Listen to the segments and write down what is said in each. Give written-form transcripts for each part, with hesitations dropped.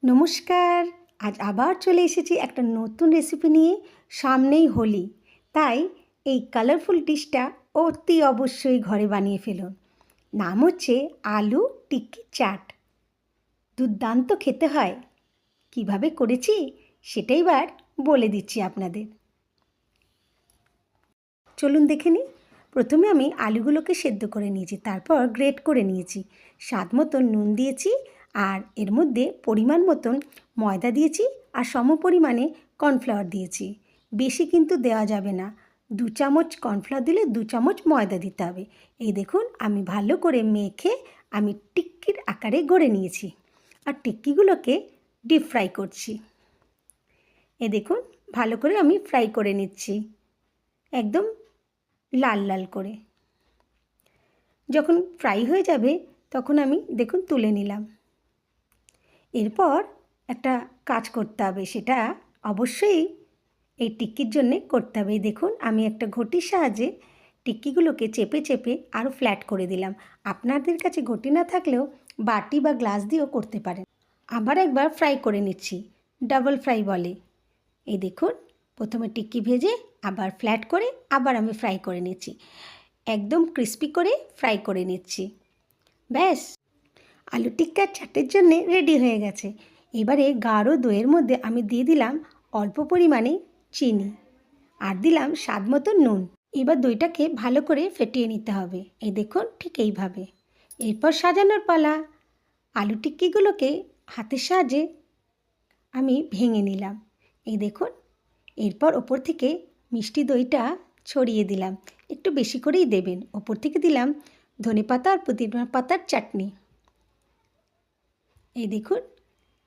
নমস্কার। আজ আবার চলে এসেছি একটা নতুন রেসিপি নিয়ে। সামনেই হোলি, তাই এই কালারফুল ডিশটা অতি অবশ্যই ঘরে বানিয়ে ফেলুন। নাম হচ্ছে আলু টিক্কি চাট। দুর্দান্ত খেতে হয়। কিভাবে করেছি সেটাই এবার বলে দিচ্ছি আপনাদের। চলুন দেখে নিই। প্রথমে আমি আলুগুলোকে সেদ্ধ করে নিয়েছি, তারপর গ্রেট করে নিয়েছি। স্বাদ মতন নুন দিয়েছি, আর এর মধ্যে পরিমাণ মতন ময়দা দিয়েছি, আর সম পরিমাণে কর্নফ্লাওয়ার দিয়েছি। বেশি কিন্তু দেওয়া যাবে না, 2 চামচ কর্নফ্লাওয়ার দিলে 2 চামচ ময়দা দিতে হবে। এই দেখুন, আমি ভালো করে মেখে আমি টিক্কির আকারে গড়ে নিয়েছি, আর টিক্কিগুলোকে ডিপ ফ্রাই করছি। এ দেখুন, ভালো করে আমি ফ্রাই করে নিচ্ছি, একদম লাল লাল করে। যখন ফ্রাই হয়ে যাবে তখন আমি দেখুন তুলে নিলাম। এরপর একটা কাজ করতে হবে, সেটা অবশ্যই এই টিক্কির জন্যে করতে হবে। দেখুন, আমি একটা ঘটির সাহায্যে টিক্কিগুলোকে চেপে চেপে আরও ফ্ল্যাট করে দিলাম। আপনাদের কাছে ঘটি না থাকলেও বাটি বা গ্লাস দিয়েও করতে পারেন। আবার একবার ফ্রাই করে নিচ্ছি, ডাবল ফ্রাই বলে। এই দেখুন, প্রথমে টিক্কি ভেজে আবার ফ্ল্যাট করে আবার আমি ফ্রাই করে নিচ্ছি, একদম ক্রিস্পি করে ফ্রাই করে নিচ্ছি। ব্যাস, আলু টিক্কার চাটের জন্যে রেডি হয়ে গেছে। এবারে গাঢ় দইয়ের মধ্যে আমি দিয়ে দিলাম অল্প পরিমাণে চিনি, আর দিলাম স্বাদ মতো নুন। এবার দইটাকে ভালো করে ফেটিয়ে নিতে হবে। এই দেখুন, ঠিক এইভাবে। এরপর সাজানোর পালা। আলু টিক্কিগুলোকে হাতের সাহায্যে আমি ভেঙে নিলাম। এই দেখুন, এরপর ওপর থেকে মিষ্টি দইটা ছড়িয়ে দিলাম। একটু বেশি করেই দেবেন। ওপর থেকে দিলাম ধনেপাতা আর পুদিনা পাতার চাটনি। এই দেখুন,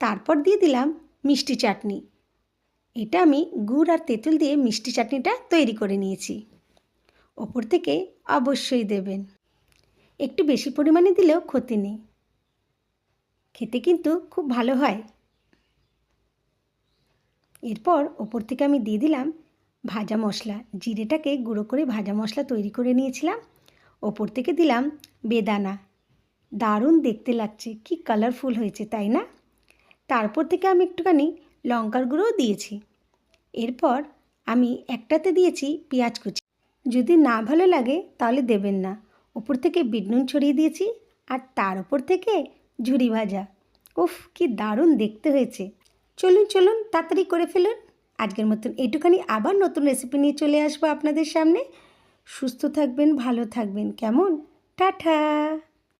তারপর দিয়ে দিলাম মিষ্টি চাটনি। এটা আমি গুড় আর তেঁতুল দিয়ে মিষ্টি চাটনিটা তৈরি করে নিয়েছি। ওপর থেকে অবশ্যই দেবেন। একটু বেশি পরিমাণে দিলেও ক্ষতি নেই, খেতে কিন্তু খুব ভালো হয়। এরপর ওপর থেকে আমি দিয়ে দিলাম ভাজা মশলা। জিরেটাকে গুঁড়ো করে ভাজা মশলা তৈরি করে নিয়েছিলাম। ওপর থেকে দিলাম বেদানা। দারুণ দেখতে লাগছে, কি কালারফুল হয়েছে, তাই না? তারপর থেকে আমি একটুখানি লঙ্কার গুঁড়োও দিয়েছি। এরপর আমি একটাতে দিয়েছি পেঁয়াজ কুচি। যদি না ভালো লাগে তাহলে দেবেন না। ওপর থেকে বিট নুন ছড়িয়ে দিয়েছি, আর তার ওপর থেকে ঝুরি ভাজা। উফ, কি দারুণ দেখতে হয়েছে। চলুন চলুন, তাড়াতাড়ি করে ফেলুন। আজকের মতন এইটুখানি, আবার নতুন রেসিপি নিয়ে চলে আসবো আপনাদের সামনে। সুস্থ থাকবেন, ভালো থাকবেন, কেমন? টাটা।